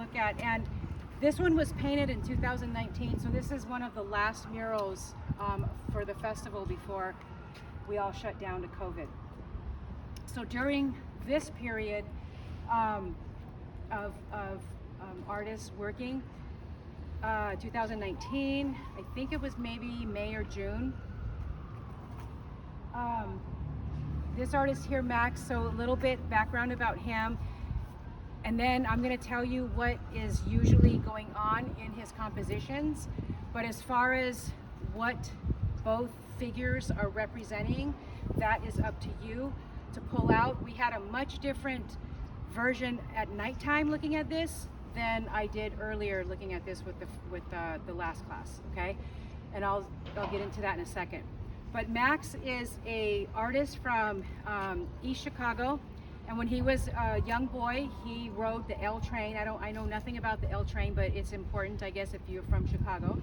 look at. And this one was painted in 2019, so this is one of the last murals for the festival before we all shut down to COVID. So during this period of artists working, 2019, I think it was maybe May or June. This artist here, Max, so a little bit background about him, and then I'm going to tell you what is usually going on in his compositions. But as far as what both figures are representing, that is up to you to pull out. We had a much different version at nighttime looking at this than I did earlier looking at this with the last class, okay? And I'll get into that in a second. But Max is a artist from East Chicago, and when he was a young boy, he rode the L train. I know nothing about the L train, but it's important, I guess, if you're from Chicago,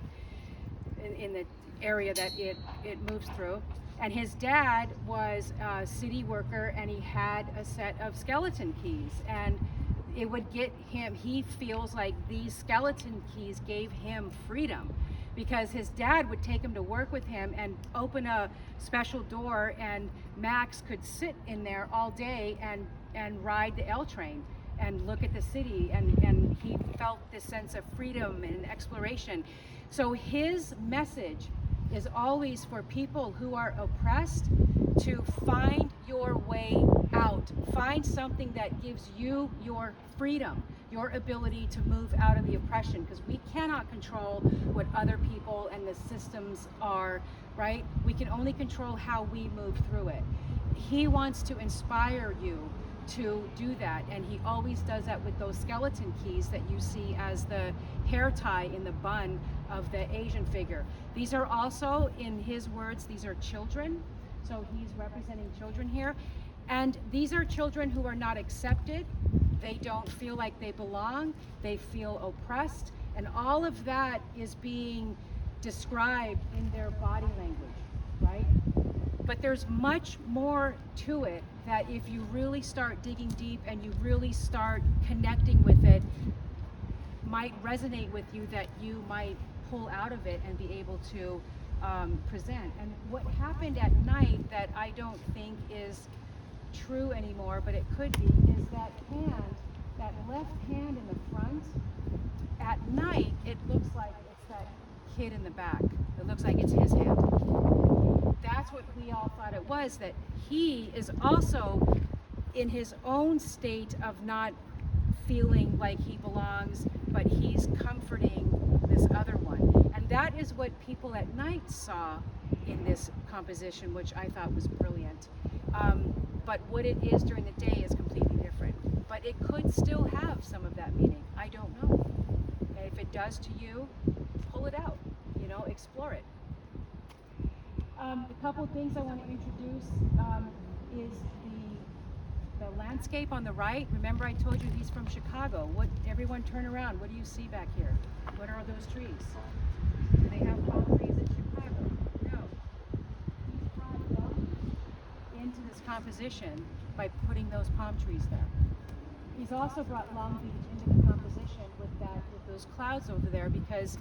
in the area that it moves through. And his dad was a city worker, and he had a set of skeleton keys, and it would get him, he feels like these skeleton keys gave him freedom, because his dad would take him to work with him and open a special door, and Max could sit in there all day and ride the L train and look at the city, and he felt this sense of freedom and exploration. So his message is always for people who are oppressed to find your way out. Find something that gives you your freedom, your ability to move out of the oppression, because we cannot control what other people and the systems are, right? We can only control how we move through it. He wants to inspire you to do that, and he always does that with those skeleton keys that you see as the hair tie in the bun of the Asian figure. These are also, in his words, these are children. So he's representing children here. And these are children who are not accepted. They don't feel like they belong. They feel oppressed. And all of that is being described in their body language, right? But there's much more to it that if you really start digging deep and you really start connecting with it, might resonate with you, that you might pull out of it and be able to present. And what happened at night that I don't think is true anymore, but it could be, is that hand, that left hand in the front, at night it looks like it's that kid in the back. It looks like it's his hand. That's what we all thought it was, that he is also in his own state of not feeling like he belongs, but he's comforting this other one. And that is what people at night saw in this composition, which I thought was brilliant. But what it is during the day is completely different. But it could still have some of that meaning. I don't know. And if it does to you, pull it out, explore it. A couple things I want to introduce is the landscape on the right. Remember I told you he's from Chicago. Everyone turn around. What do you see back here? What are those trees? Do they have palm trees in Chicago? No. He's brought them into this composition by putting those palm trees there. He's also brought Long Beach into the composition with those clouds over there, because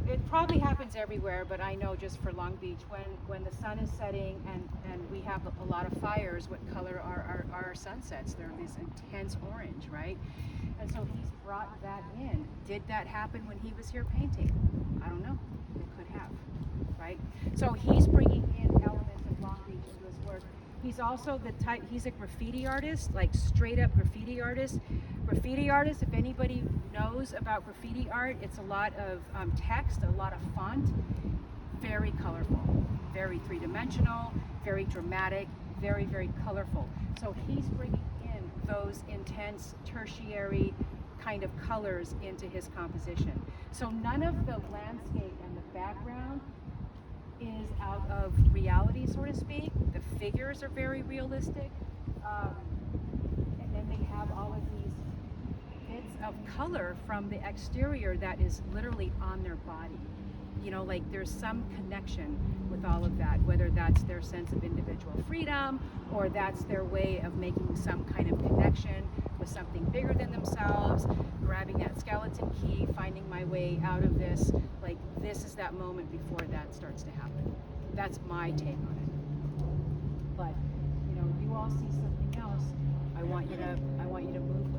it probably happens everywhere, but I know just for Long Beach, when the sun is setting and we have a lot of fires, what color are our sunsets? They're this intense orange, right? And so he's brought that in. Did that happen when he was here painting? I don't know. It could have, right? So he's bringing in elements of Long Beach into his work. He's also he's a graffiti artist, like straight up graffiti artist. Graffiti artist, if anybody knows about graffiti art, it's a lot of text, a lot of font, very colorful, very three-dimensional, very dramatic, very, very colorful. So he's bringing in those intense tertiary kind of colors into his composition. So none of the landscape and the background is out of reality, so to speak. The figures are very realistic, and then they have all of these bits of color from the exterior that is literally on their body. Like there's some connection with all of that, whether that's their sense of individual freedom or that's their way of making some kind of connection with something bigger than themselves, grabbing having that skeleton key, finding my way out of this. Like, this is that moment before that starts to happen. That's my take on it. But, you know, you all see something else. I want you to move with